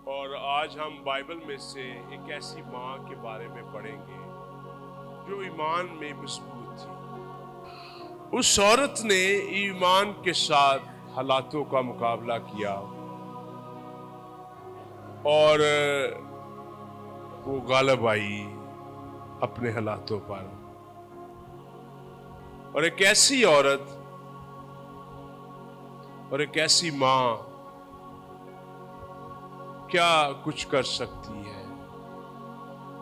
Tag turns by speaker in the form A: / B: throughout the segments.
A: اور آج ہم بائبل میں سے ایک ایسی ماں کے بارے میں پڑھیں گے جو ایمان میں مضبوط تھی۔ اس عورت نے ایمان کے ساتھ حالاتوں کا مقابلہ کیا اور وہ غالب آئی اپنے حالاتوں پر۔ اور ایک ایسی عورت اور ایک ایسی ماں کیا کچھ کر سکتی ہے،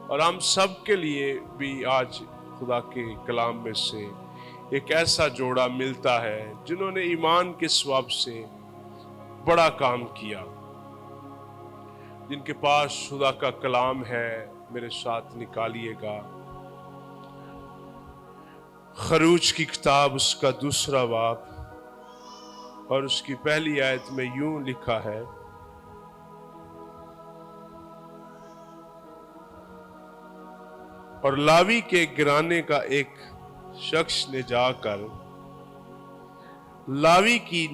A: اور ہم سب کے لیے بھی آج خدا کے کلام میں سے ایک ایسا جوڑا ملتا ہے جنہوں نے ایمان کے ثواب سے بڑا کام کیا، جن کے پاس خدا کا کلام ہے۔ میرے ساتھ نکالیے گا خروج کی کتاب، اس کا 2 باب اور اس کی پہلی آیت میں یوں لکھا ہے: اور لاوی کے گھرانے کا ایک شخص نے جا کر لاوی کی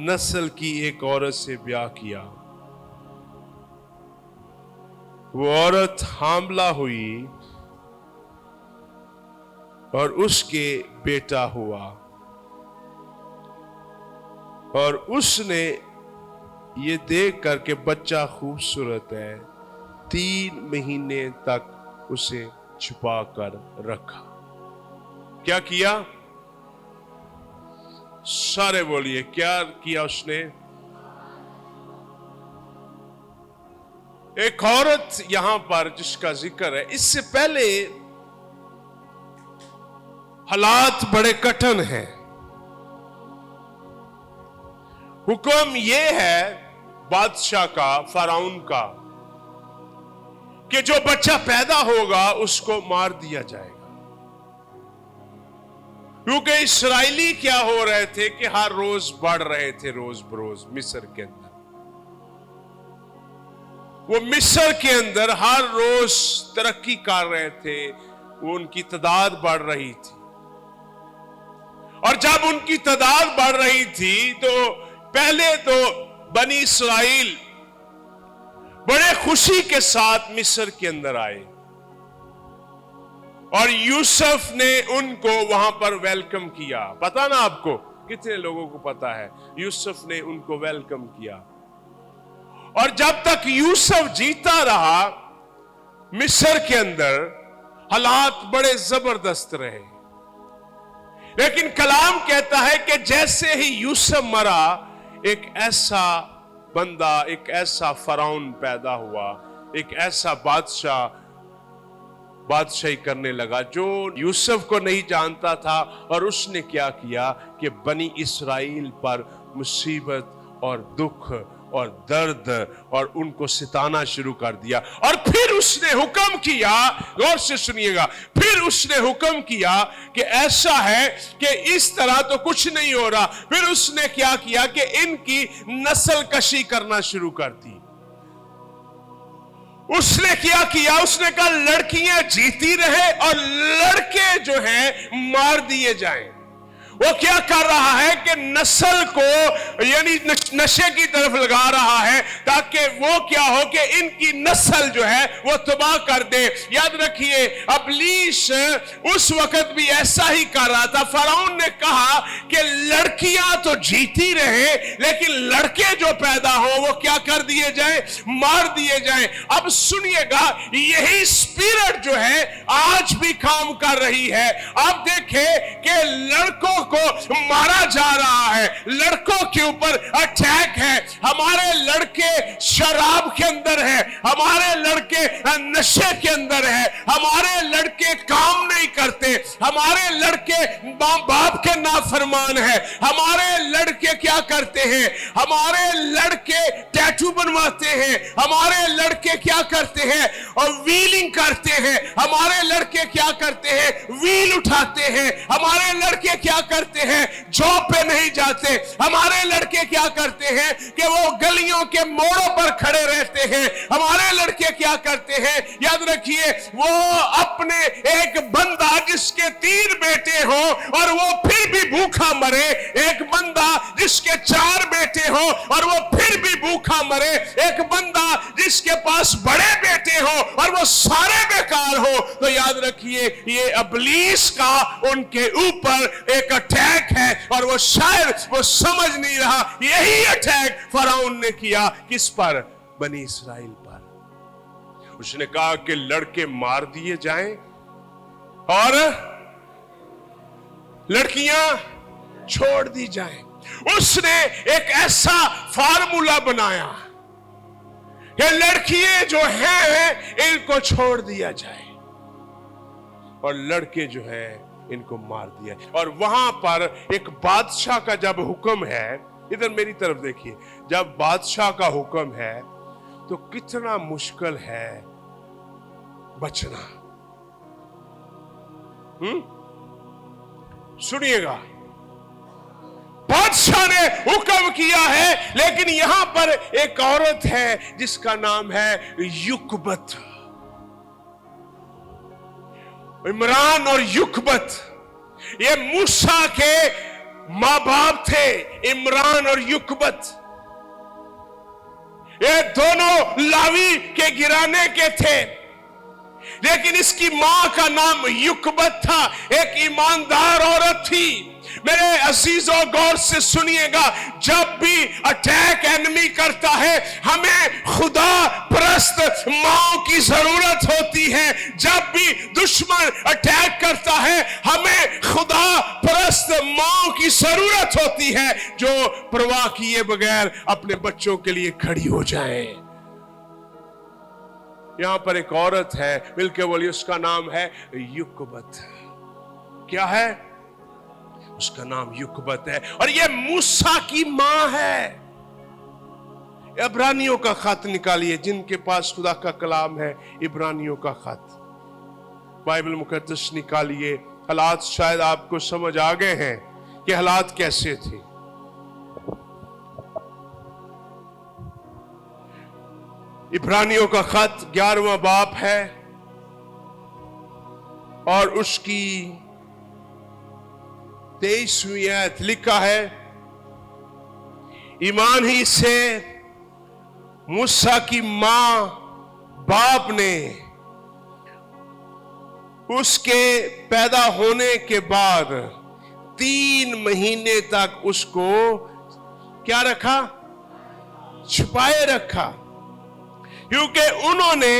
A: نسل کی ایک عورت سے بیاہ کیا۔ وہ عورت حاملہ ہوئی اور اس کے بیٹا ہوا، اور اس نے یہ دیکھ کر کہ بچہ خوبصورت ہے 3 مہینے تک اسے چھپا کر رکھا۔ کیا کیا؟ سارے بولیے، کیا کیا اس نے؟ ایک عورت یہاں پر جس کا ذکر ہے، اس سے پہلے حالات بڑے کٹھن ہیں۔ حکم یہ ہے بادشاہ کا، فرعون کا، کہ جو بچہ پیدا ہوگا اس کو مار دیا جائے گا، کیونکہ اسرائیلی کیا ہو رہے تھے کہ ہر روز بڑھ رہے تھے، روز بروز مصر کے اندر۔ وہ مصر کے اندر ہر روز ترقی کر رہے تھے، وہ ان کی تعداد بڑھ رہی تھی، اور جب ان کی تعداد بڑھ رہی تھی تو پہلے تو بنی اسرائیل بڑے خوشی کے ساتھ مصر کے اندر آئے، اور یوسف نے ان کو وہاں پر ویلکم کیا۔ پتا نا آپ کو، کتنے لوگوں کو پتا ہے یوسف نے ان کو ویلکم کیا؟ اور جب تک یوسف جیتا رہا مصر کے اندر حالات بڑے زبردست رہے، لیکن کلام کہتا ہے کہ جیسے ہی یوسف مرا، ایک ایسا بندہ، ایک ایسا فرعون پیدا ہوا، ایک ایسا بادشاہی کرنے لگا جو یوسف کو نہیں جانتا تھا، اور اس نے کیا کیا کہ بنی اسرائیل پر مصیبت اور دکھ اور درد اور ان کو ستانا شروع کر دیا۔ اور پھر اس نے حکم کیا، غور سے سنیے گا، پھر اس نے حکم کیا کہ ایسا ہے کہ اس طرح تو کچھ نہیں ہو رہا۔ پھر اس نے کیا کیا کہ ان کی نسل کشی کرنا شروع کر دی۔ اس نے کیا کیا؟ اس نے کہا لڑکیاں جیتی رہے اور لڑکے جو ہیں مار دیے جائیں۔ وہ کیا کر رہا ہے کہ نسل کو یعنی نشے کی طرف لگا رہا ہے، تاکہ وہ کیا ہو کہ ان کی نسل جو ہے وہ تباہ کر دے۔ یاد رکھیے ابلیس اس وقت بھی ایسا ہی کر رہا تھا۔ فرعون نے کہا کہ لڑکیاں تو جیتی رہے، لیکن لڑکے جو پیدا ہوں وہ کیا کر دیے جائیں؟ مار دیے جائیں۔ اب سنیے گا، یہی اسپرٹ جو ہے آج بھی کام کر رہی ہے۔ اب دیکھیں کہ لڑکوں کو مارا جا رہا ہے، لڑکوں کے اوپر اٹیک ہے۔ ہمارے لڑکے شراب کے اندر ہیں، ہمارے لڑکے نشے کے اندر ہیں، ہمارے لڑکے کام نہیں کرتے، ہمارے لڑکے ماں باپ کے نافرمان ہیں، ہمارے لڑکے کیا کرتے ہیں؟ ہمارے لڑکے ٹیٹو بنواتے ہیں، ہمارے لڑکے کیا کرتے ہیں؟ اور ویلنگ کرتے ہیں، ہمارے لڑکے کیا کرتے ہیں؟ ویل اٹھاتے ہیں، ہمارے لڑکے کیا کرتے ہیں؟ جاب پہ نہیں جاتے۔ ہمارے لڑکے کیا کرتے ہیں کہ وہ گلیوں کے موڑوں پر کھڑے رہتے ہیں۔ ہمارے لڑکے کیا کرتے ہیں؟ یاد رکھیے، وہ اپنے ایک بندہ جس کے 3 بیٹے ہوں اور وہ پھر بھی بھوکا مرے، ایک بندہ جس کے 4 بیٹے ہوں اور وہ پھر بھی भूखा मरे, एक बंदा जिसके पास बड़े बेटे हो और वो सारे बेकार हो, तो याद रखिए ये इब्लीस का उनके ऊपर एक अटैक है, और वो शायद वो समझ नहीं रहा। यही अटैक फराउन ने किया, किस पर? बनी इस्राएल पर। उसने कहा कि लड़के मार दिए जाएं और लड़कियां छोड़ दी जाएं। उसने एक ऐसा फार्मूला बनाया कि लड़कियां जो हैं इनको छोड़ दिया जाए और लड़के जो हैं इनको मार दिया। और वहां पर एक बादशाह का जब हुक्म है, इधर मेरी तरफ देखिए, जब बादशाह का हुक्म है तो कितना मुश्किल है बचना। सुनिएगा, बादशाह ने हुक्म किया है, लेकिन यहां पर एक औरत है जिसका नाम है युकबत। इमरान और युकबत ये मूसा के मां बाप थे। इमरान और युकबत ये दोनों लावी के गिराने के थे, लेकिन इसकी मां का नाम युकबत था। एक ईमानदार औरत थी। मेरे अजीजों, गौर से सुनिएगा, जब भी अटैक एनिमी करता है, हमें खुदा परस्त मां की जरूरत होती है। जब भी दुश्मन अटैक करता है, हमें खुदा परस्त मां की जरूरत होती है, जो परवाह किए बगैर अपने बच्चों के लिए खड़ी हो जाए। यहां पर एक औरत है, मिलके बोलिए, उसका नाम है युकबत। क्या है? उसका नाम युकबत है, और ये मूसा की मां है। इब्रानियों का खत निकालिए, जिनके पास खुदा का कलाम है, इब्रानियों का खत, बाइबल मुकद्दस निकालिए। हालात शायद आपको समझ आ गए हैं कि हालात कैसे थे। इब्रानियों का खत 11वां बाब है और उसकी 23वीं आयत लिखा है, ईमान ही से मूसा की मां बाप ने उसके पैदा होने के बाद 3 महीने तक उसको क्या रखा? छुपाए रखा, क्योंकि उन्होंने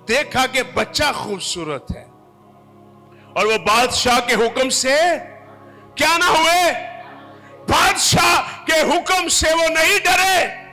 A: देखा कि बच्चा खूबसूरत है, और वो बादशाह के हुक्म से क्या ना हुए? बादशाह के हुक्म से वो नहीं डरे।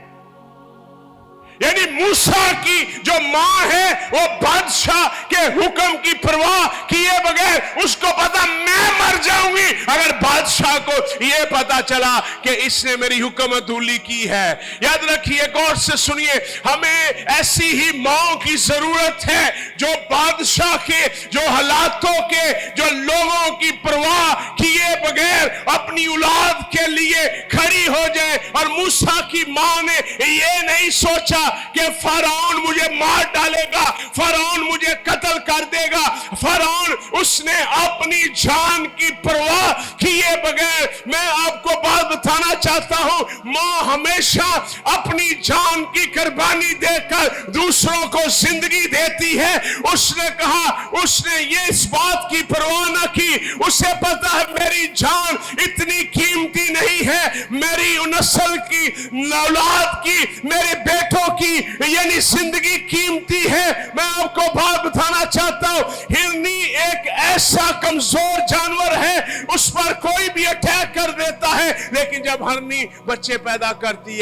A: यानी मूसा की जो मां है, वो बादशाह के हुक्म की परवाह किए बगैर, उसको पता मैं मर जाऊंगी अगर बादशाह को यह पता चला कि इसने मेरी हुक्म अधूली की है। याद रखिए, गौर से सुनिए, हमें ऐसी ही मां की जरूरत है जो बादशाह के, जो हालातों के, जो लोगों की परवाह किए बगैर अपनी औलाद के लिए खड़ी हो जाए। और मूसा की मां ने यह नहीं सोचा कि फराउन मुझे मार डालेगा, फराउन मुझे कत्ल कर देगा। फराउन, उसने अपनी जान की परवाह किए बगैर, मैं आपको बात बताना चाहता हूं, मां हमेशा अपनी जान की कुर्बानी देकर दूसरों को जिंदगी देती है। उसने कहा, उसने ये इस बात की परवाह न की, उसे पता है मेरी जान इतनी कीमती नहीं है, मेरी नस्ल की, औलाद की, मेरे बेटों की यानी जिंदगी कीमती है। मैं आपको बात बताना चाहता हूं, हिरनी एक ऐसा कमजोर जानवर है, उस पर कोई भी अटैक कर देता है, लेकिन जब हरनी बच्चे पैदा करती,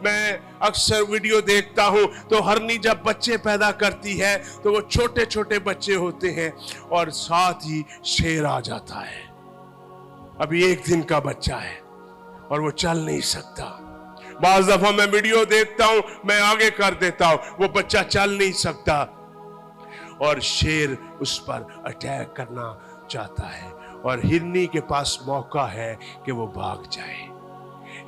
A: मैं अक्सर वीडियो देखता हूं, तो हरनी जब बच्चे पैदा करती है तो वो छोटे छोटे बच्चे होते हैं और साथ ही शेर आ जाता है। अभी 1 दिन का बच्चा है और वो चल नहीं सकता। बाज़ दफा मैं वीडियो देखता हूं, मैं आगे कर देता हूं, वो बच्चा चल नहीं सकता और शेर उस पर अटैक करना चाहता है, और हिरनी के पास मौका है कि वो भाग जाए।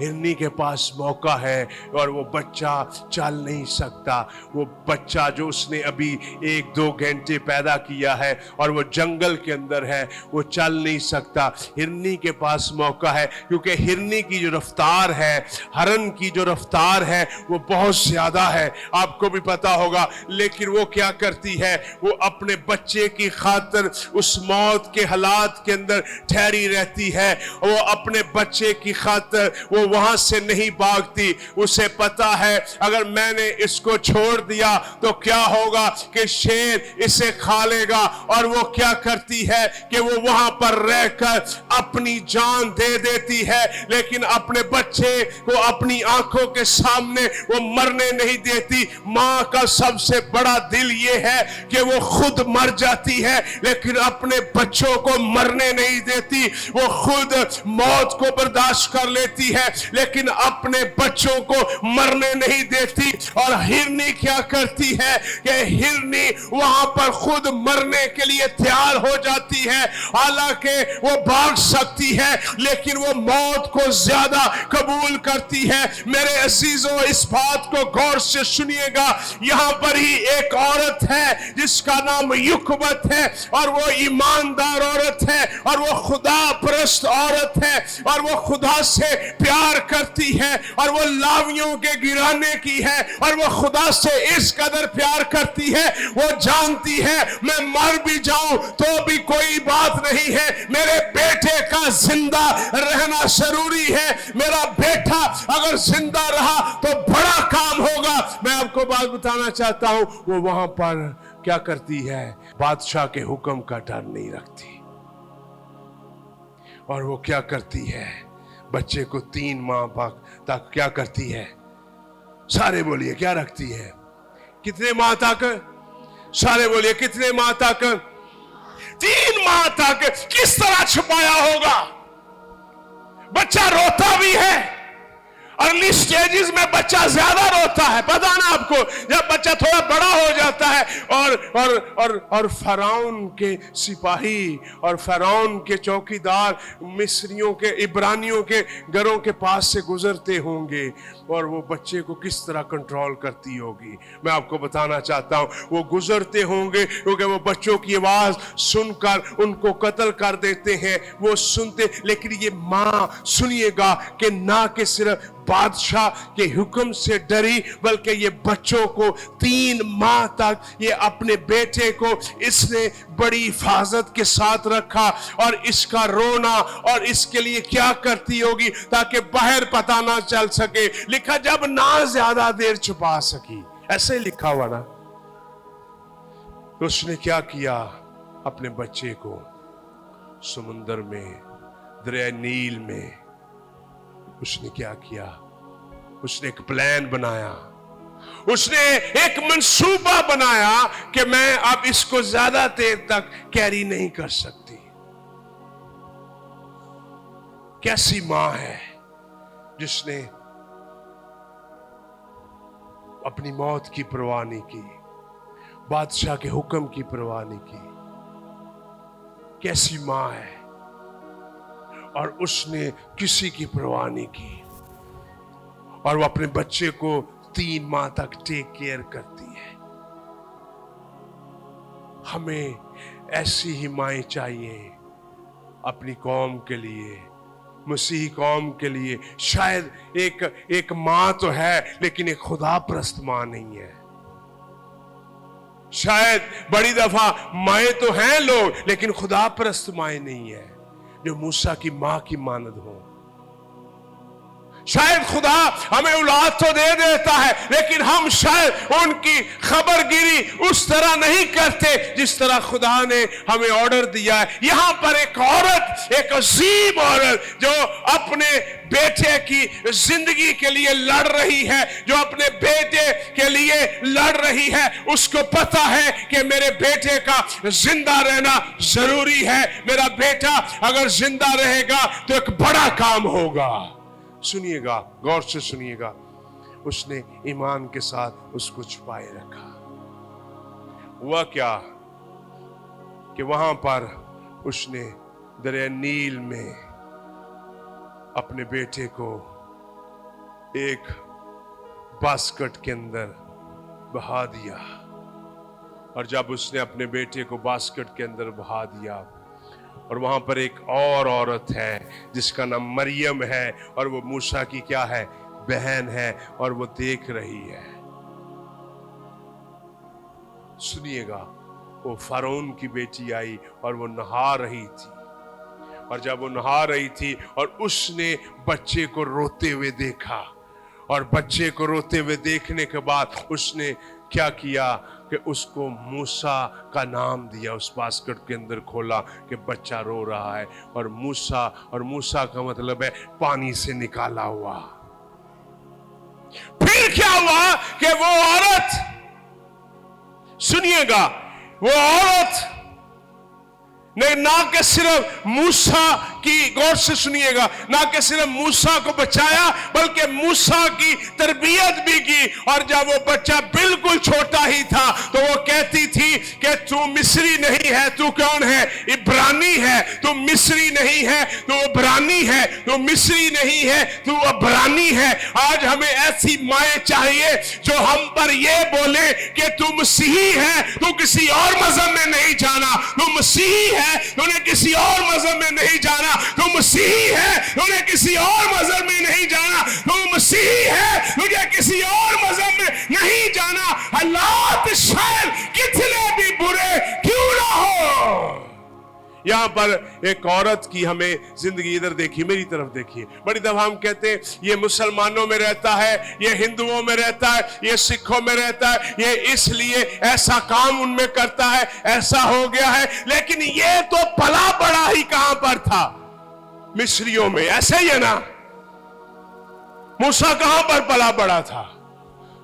A: हिरनी के पास मौका है और वो बच्चा चल नहीं सकता। वो बच्चा जो उसने अभी 1-2 घंटे पैदा किया है और वो जंगल के अंदर है, वो चल नहीं सकता। हिरनी के पास मौका है, क्योंकि हिरनी की जो रफ्तार है, हरन की जो रफ्तार है, वो बहुत ज्यादा है, आपको भी पता होगा। लेकिन वो क्या करती है, वो अपने बच्चे की खातिर उस मौत के हालात के अंदर ठहरी रहती है। वो अपने बच्चे की खातिर वो वहां से नहीं भागती। उसे पता है अगर मैंने इसको छोड़ दिया तो क्या होगा कि शेर इसे खा लेगा। और वो क्या करती है कि वो वहां पर रहकर अपनी जान दे देती है, लेकिन अपने बच्चे को अपनी आंखों के सामने वो मरने नहीं देती। मां का सबसे बड़ा दिल ये है कि वो खुद मर जाती है, लेकिन अपने बच्चों को मरने नहीं देती। वो खुद मौत को बर्दाश्त कर लेती है, लेकिन अपने बच्चों को मरने नहीं देती। और हिरनी क्या करती है कि हिरनी वहां पर खुद मरने के लिए तैयार हो जाती है। हालांकि वो भाग सकती है, लेकिन वो मौत को ज्यादा कबूल करती है। मेरे अजीजों, इस बात को गौर से सुनिएगा। यहां पर ही एक औरत है जिसका नाम युकबत है, और वो ईमानदार औरत है, और वो खुदा परस्त औरत है, और वो खुदा से प्यार करती है, और वो लावियों के गिराने की है, और वो खुदा से इस कदर प्यार करती है, वो जानती है मैं मर भी जाऊं तो भी कोई बात नहीं है, मेरे बेटे का जिंदा रहना जरूरी है। मेरा बेटा अगर जिंदा रहा तो बड़ा काम होगा। मैं आपको बात बताना चाहता हूं, वो वहां पर क्या करती है, बादशाह के हुक्म का डर नहीं रखती। और वो क्या करती है, बच्चे को 3 माह तक क्या करती है, सारे बोलिए क्या रखती है, कितने माह तक, सारे बोलिए कितने माह तक, 3 माह तक। किस तरह छुपाया होगा, बच्चा रोता भी है। अर्ली स्टेजेस में बच्चा ज्यादा रोता है, पता ना आपको। जब बच्चा थोड़ा बड़ा हो जाता है और फराउन के सिपाही और फराउन के चौकीदार मिस्रियों के, इब्रानियों के घरों के पास से गुजरते होंगे, और वो बच्चे को किस तरह कंट्रोल करती होगी, मैं आपको बताना चाहता हूं। वो गुजरते होंगे क्योंकि वो बच्चों की आवाज सुनकर उनको कत्ल कर देते हैं, वो सुनते। लेकिन ये मां, सुनिएगा, कि ना कि सिर्फ बादशाह के हुक्म से डरी, बल्कि ये बच्चों को 3 माह तक ये अपने बेटे को इसने बड़ी हिफाजत के साथ रखा। और इसका रोना, और इसके लिए क्या करती होगी ताकि बाहर पता ना चल सके। लिखा जब ना ज्यादा देर छुपा सकी, ऐसे लिखा हुआ ना। तो उसने क्या किया, अपने बच्चे को समुंदर में, दरिया नील में, उसने क्या किया, उसने एक प्लान बनाया, उसने एक मंसूबा बनाया कि मैं अब इसको ज्यादा देर तक कैरी नहीं कर सकती। कैसी मां है जिसने अपनी मौत की परवाह नहीं की, बादशाह के हुक्म की परवाह नहीं की। कैसी मां है, और उसने किसी की परवाह नहीं की, और वो अपने बच्चे को 3 माह तक टेक केयर करती है। हमें ऐसी ही माएं चाहिए अपनी कौम के लिए, मसीही कौम के लिए। शायद एक मां तो है, लेकिन एक खुदा परस्त मां नहीं है। शायद बड़ी दफा माएं तो हैं लोग, लेकिन खुदा परस्त माएं नहीं है जो मूसा की मां की मानद हो। शायद खुदा हमें औलाद तो दे देता है, लेकिन हम शायद उनकी खबरगिरी उस तरह नहीं करते जिस तरह खुदा ने हमें ऑर्डर दिया है। यहां पर एक औरत, एक अजीब औरत जो अपने बेटे की जिंदगी के लिए लड़ रही है, जो अपने बेटे के लिए लड़ रही है, उसको पता है कि मेरे बेटे का जिंदा रहना जरूरी है। मेरा बेटा अगर जिंदा रहेगा तो एक बड़ा काम होगा। सुनिएगा, गौर से सुनिएगा। उसने ईमान के साथ उसको छुपाए रखा। हुआ क्या कि वहां पर उसने दरिया नील में अपने बेटे को एक बास्केट के अंदर बहा दिया। और जब उसने अपने बेटे को बास्केट के अंदर बहा दिया, और वहां पर एक और औरत है जिसका नाम मरियम है, और वो मूसा की क्या है, बहन है, और वो देख रही है। सुनिएगा, वो फरौन की बेटी आई और वो नहा रही थी, और जब वो नहा रही थी और उसने बच्चे को रोते हुए देखा, और बच्चे को रोते हुए देखने के बाद उसने क्या किया कि उसको मूसा का नाम दिया। उस बास्केट के अंदर खोला कि बच्चा रो रहा है, और मूसा का मतलब है पानी से निकाला हुआ। फिर क्या हुआ कि वो औरत, सुनिएगा, वो औरत ने ना कि सिर्फ मूसा की, गौर से सुनिएगा, ना कि सिर्फ मूसा को बचाया बल्कि मूसा की तरबियत भी की। और जब वो बच्चा बिल्कुल छोटा ही था तो वो कहती थी कि तू मिस्री नहीं है, तू कौन है, इब्रानी है। तू मिस्री नहीं है, तू इब्रानी है। तू मिस्री नहीं है, तू इब्रानी है। आज हमें ऐसी माएं चाहिए जो हम पर ये बोले कि तू मसीही है, तू किसी और मजहब में नहीं जाना, तू मसीही है, तूने किसी और मजहब में नहीं जाना, तू मसीही है, तूने किसी और मजहब में नहीं जाना, तू मसीही है, तुझे किसी और मजहब में नहीं जाना। हालात शायद कितने भी बुरे क्यों ना हो। यहां पर एक औरत की हमें जिंदगी, इधर देखिए, मेरी तरफ देखिए। बड़ी दफा हम कहते हैं ये मुसलमानों में रहता है, ये हिंदुओं में रहता है, ये सिखों में रहता है, ये इसलिए ऐसा काम उनमें करता है, ऐसा हो गया है। लेकिन ये तो पला बड़ा ही कहां पर था, मिस्रियों में, ऐसे ही है ना। मूसा कहां पर पला बड़ा था,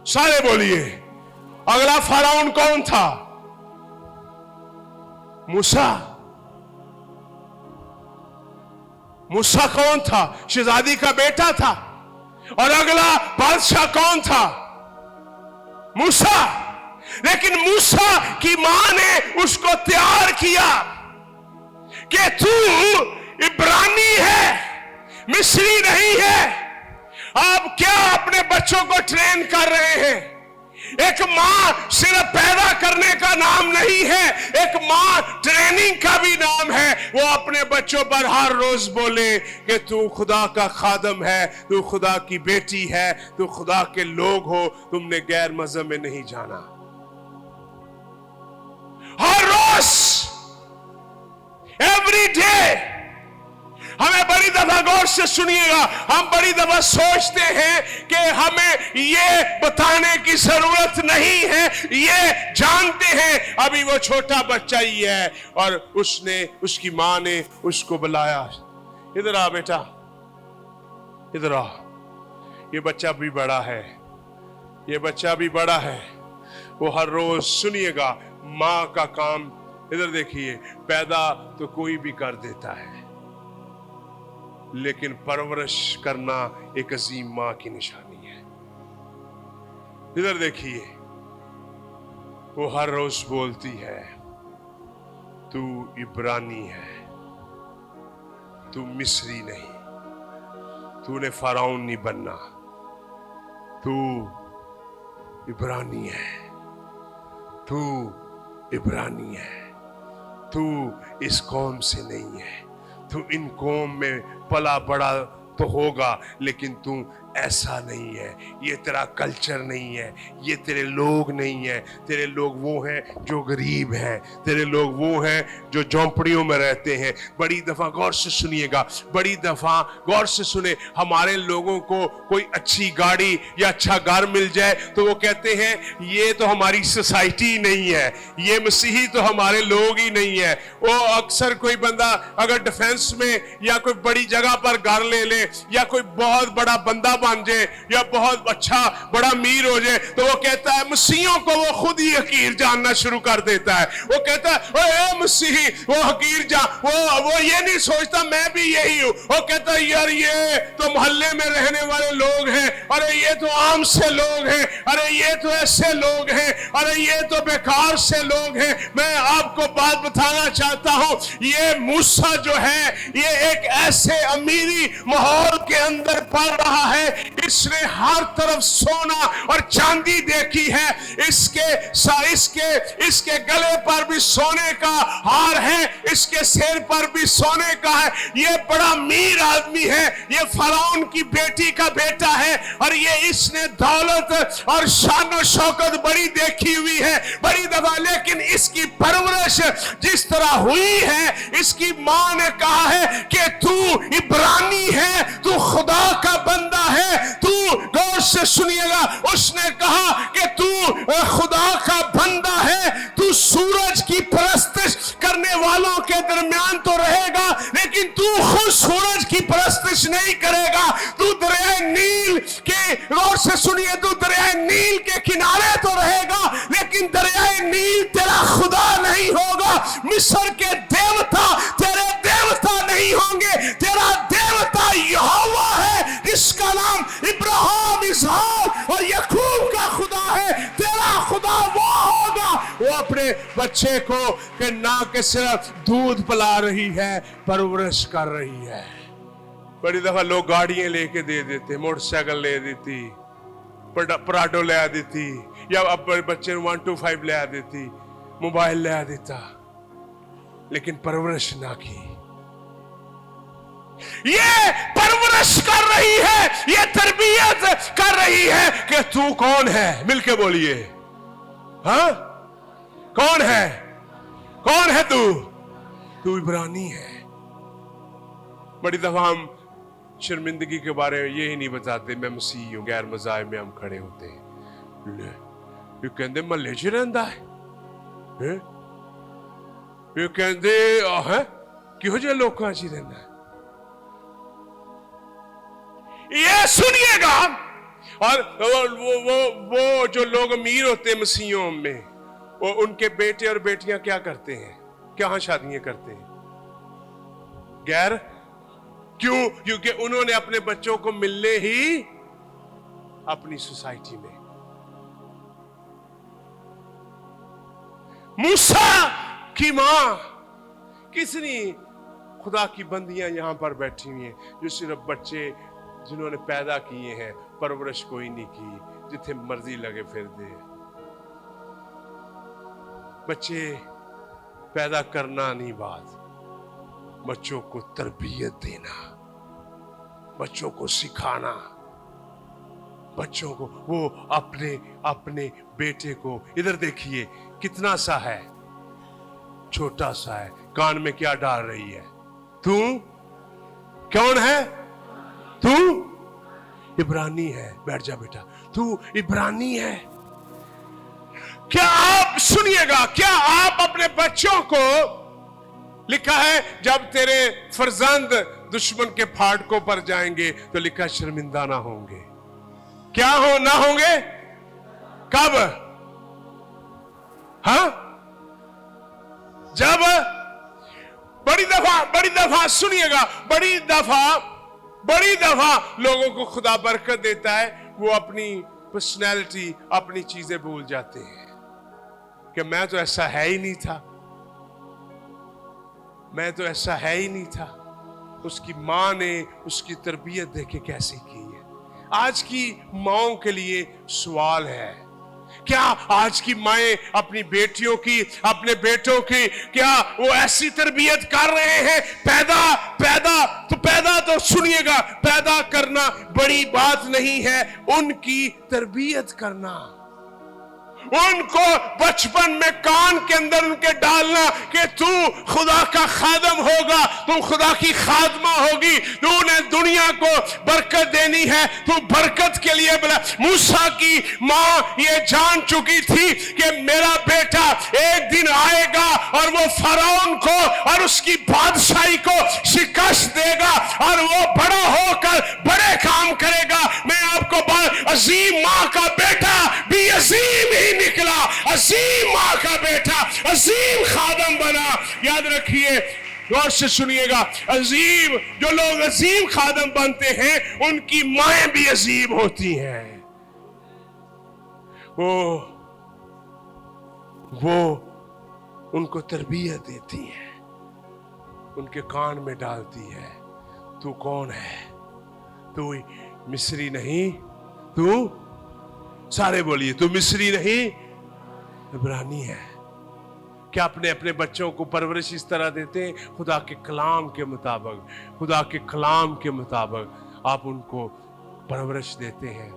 A: सारे बोलिए। अगला फराउन कौन था, मूसा। मूसा कौन था, शहजादी का बेटा था। और अगला बादशाह कौन था, मूसा। लेकिन मूसा की मां ने उसको तैयार किया कि तू इब्रानी है, मिस्री नहीं है। आप क्या अपने बच्चों को ट्रेन कर रहे हैं? एक मां सिर्फ पैदा करने का नाम नहीं है, एक मां ट्रेनिंग का भी नाम है। वो अपने बच्चों पर हर रोज बोले कि तू खुदा का खादम है, तू खुदा की बेटी है, तू खुदा के लोग हो, तुमने गैर मजहब में नहीं जाना। हर रोज, एवरी डे। हमें बड़ी दफा, गौर से सुनिएगा, हम बड़ी दफा सोचते हैं कि हमें ये बताने की जरूरत नहीं है, ये जानते हैं। अभी वो छोटा बच्चा ही है और उसकी मां ने उसको बुलाया, इधर आ बेटा, इधर आ। ये बच्चा भी बड़ा है, ये बच्चा भी बड़ा है। वो हर रोज, सुनिएगा, मां का काम, इधर देखिए, पैदा तो कोई भी कर देता है, लेकिन परवरिश करना एक अजीम मां की निशानी है। इधर देखिए, वो हर रोज बोलती है तू इब्रानी है, तू मिस्री नहीं, तूने फराउन नहीं बनना, तू इब्रानी है, तू इब्रानी है, तू इस कौम से नहीं है, तू इन कौम में पला बड़ा तो होगा, लेकिन तू ऐसा नहीं है, ये तेरा कल्चर नहीं है, ये तेरे लोग नहीं है। तेरे लोग वो हैं जो गरीब हैं, तेरे लोग वो हैं जो झोंपड़ियों में रहते हैं। बड़ी दफा, गौर से सुनिएगा, बड़ी दफा गौर से सुने, हमारे लोगों को कोई अच्छी गाड़ी या अच्छा घर मिल जाए तो वो कहते हैं ये तो हमारी सोसाइटी नहीं है, ये मसीही तो हमारे लोग ही नहीं है। वो अक्सर कोई बंदा अगर डिफेंस में या कोई बड़ी जगह पर घर ले ले, या कोई बहुत बड़ा बंदा बन जाए, या बहुत अच्छा बड़ा अमीर हो जाए, तो वो कहता है, मसीहियों को वो खुद ही हकीर जानना शुरू कर देता है। वो कहता है ओए मसीही, वो हकीर वो ये नहीं सोचता मैं भी यही हूं। वो कहता है यार ये तो मोहल्ले में रहने वाले लोग हैं, अरे ये तो आम से लोग हैं, अरे ये तो ऐसे लोग हैं, अरे ये तो बेकार से लोग हैं। मैं आपको बात बताना चाहता हूं, ये मूसा जो है, ये एक ऐसे अमीरी माहौल के अंदर पल रहा है इसने हर तरफ सोना और चांदी देखी है, इसके गले पर भी सोने का हार है, इसके सिर पर भी सोने का है। ये बड़ा अमीर आदमी है, ये फराउन की बेटी का बेटा है, और ये इसने दौलत और शान और शौकत बड़ी देखी हुई है बड़ी दफा, लेकिन इसकी परवरिश जिस तरह हुई है, इसकी मां ने कहा है कि तू इब्रानी है, तू खुदा का बंदा है, तू गौर से सुनिएगा, उसने कहा कि तू खुदा का बंदा है, तू सूरज की परस्तिश करने वालों के दरमियान तो रहेगा, लेकिन तू खुद सूरज की परस्तिश नहीं करेगा। तू दरिया नील के, गौर से सुनिए, तू दरिया नील के किनारे तो रहेगा, लेकिन दरिया नील तेरा खुदा नहीं होगा। मिस्र के देवता तेरे देवता नहीं होंगे, तेरा देवता यहोवा है, जिसका नाम इब्राहिम, इसहाक और याकूब का खुदा है। तेरा खुदा वो होगा। वो अपने बच्चे को के ना के सिर्फ दूध पिला रही है, परवरिश कर रही है। बड़ी दफा लोग गाड़ियां लेके दे देते, मोटरसाइकिल ले देती, पराडो ले देती, या अब बच्चे 125 ले देती, मोबाइल ले देता, लेकिन परवरिश ना की। ये परवरिश कर रही है, ये तरबियत कर रही है कि तू कौन है। मिलके बोलिए, हाँ, कौन है? कौन है तू? तू इब्रानी है। बड़ी दफा हम शर्मिंदगी के बारे में यही नहीं बताते, मैं मसीह हूं, गैर मज़ाहिब में हम खड़े होते हैं। ये कहते महल्ले च रहिंदा है, ये कहते है किहो जे लोकां च रहिंदा है। ये सुनिएगा, और वो जो लोग अमीर होते हैं मसीहों में, वो उनके बेटे और बेटियां क्या करते हैं? क्या शादियां करते हैं? गैर, क्यों? क्योंकि उन्होंने अपने बच्चों को मिलने ही अपनी सोसाइटी में। मूसा की मां किसनी? खुदा की बंदियां यहां पर बैठी हुई हैं, जो सिर्फ बच्चे जिन्होंने पैदा किए हैं, परवरिश कोई नहीं की, जिथे मर्जी लगे फिर दे। बच्चे पैदा करना नहीं बात, बच्चों को तरबियत देना, बच्चों को सिखाना, बच्चों को, वो अपने बेटे को, इधर देखिए कितना सा है, छोटा सा है, कान में क्या डाल रही है? तू कौन है? तू इब्रानी है। बैठ जा बेटा, तू इब्रानी है। क्या आप सुनिएगा, क्या आप अपने बच्चों को, लिखा है जब तेरे फर्जंद दुश्मन के फाटकों पर जाएंगे तो लिखा शर्मिंदा ना होंगे। क्या हो ना होंगे? कब? हाँ, जब बड़ी दफा सुनिएगा, बड़ी दफा लोगों को खुदा बरकत देता है, वो अपनी पर्सनैलिटी, अपनी चीजें भूल जाते हैं कि मैं तो ऐसा है ही नहीं था, मैं तो ऐसा है ही नहीं था। उसकी मां ने उसकी तरबियत देखे कैसी की है। आज की माओं के लिए सवाल है, क्या आज की माएं अपनी बेटियों की, अपने बेटों की, क्या वो ऐसी तरबियत कर रहे हैं? पैदा तो सुनिएगा, पैदा करना बड़ी बात नहीं है, उनकी तरबियत करना, उनको बचपन में कान के अंदर उनके डालना कि तू खुदा का खादम होगा, तू खुदा की खादमा होगी, तूने दुनिया को बरकत देनी है, तू बरकत के लिए बोला। मूसा की मां ये जान चुकी थी कि मेरा बेटा एक दिन आएगा और वो फराउन को और उसकी बादशाही को शिकस्त देगा और वो बड़ा होकर बड़े काम करेगा। मैं आपको अजीम मां का बेटा भी अजीम ही निकला, अजीम मां का बेटा अजीम खादम बना। याद रखिए, गौर से सुनिएगा, अजीम, जो लोग अजीम खादम बनते हैं उनकी माएं भी अजीम होती हैं। वो उनको तरबियत देती है, उनके कान में डालती है, तू कौन है? तू मिस्री नहीं, तू, सारे बोलिए, तू मिस्री नहीं इब्रानी है। क्या अपने अपने बच्चों को परवरिश इस तरह देते हैं? खुदा के कलाम के मुताबिक, खुदा के कलाम के मुताबिक आप उनको परवरिश देते हैं।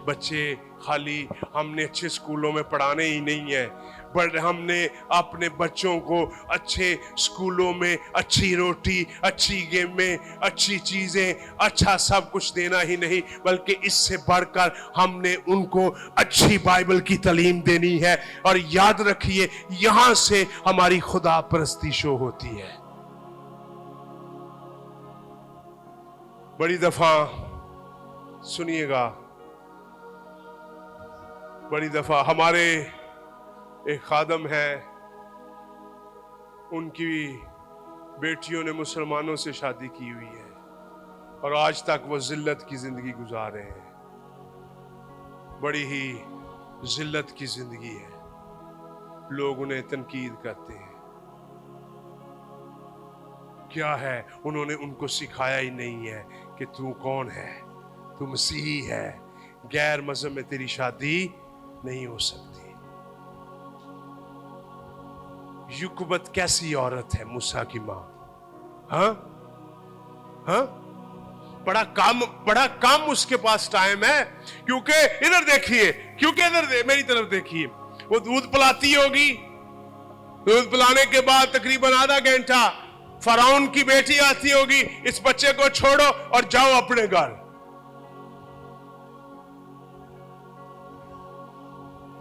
A: बच्चे खाली हमने अच्छे स्कूलों में पढ़ाने ही नहीं है, पर हमने अपने बच्चों को अच्छे स्कूलों में अच्छी रोटी, अच्छी गेमें, अच्छी चीजें, अच्छा सब कुछ देना ही नहीं, बल्कि इससे बढ़कर हमने उनको अच्छी बाइबल की तालीम देनी है। और याद रखिए, यहां से हमारी खुदा परस्ती शो होती है। बड़ी दफा सुनिएगा, बड़ी दफा हमारे एक खादम है, उनकी बेटियों ने मुसलमानों से शादी की हुई है और आज तक वो जिल्लत की जिंदगी गुजार रहे हैं। बड़ी ही जिल्लत की जिंदगी है, लोग उन्हें तनकीद करते हैं। क्या है? उन्होंने उनको सिखाया ही नहीं है कि तू कौन है, तू मसीही है, गैर मजहब में तेरी शादी नहीं हो सकती। युकबत कैसी औरत है, मूसा की मां। हाँ हाँ, बड़ा कम उसके पास टाइम है, क्योंकि इधर देखिए, क्योंकि इधर मेरी तरफ देखिए, वो दूध पिलाती होगी, दूध पिलाने के बाद तकरीबन आधा घंटा फराउन की बेटी आती होगी, इस बच्चे को छोड़ो और जाओ अपने घर।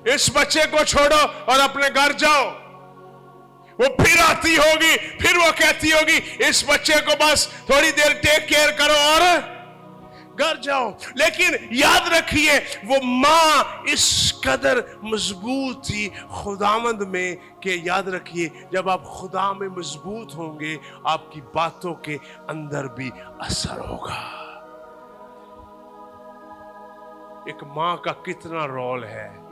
A: इस बच्चे को छोड़ो और अपने घर जाओ। वो फिर आती होगी, फिर वो कहती होगी इस बच्चे को बस थोड़ी देर टेक केयर करो और घर जाओ। लेकिन याद रखिए, वो मां इस कदर मजबूत थी खुदावंद में कि याद रखिए, जब आप खुदा में मजबूत होंगे, आपकी बातों के अंदर भी असर होगा। एक मां का कितना रोल है।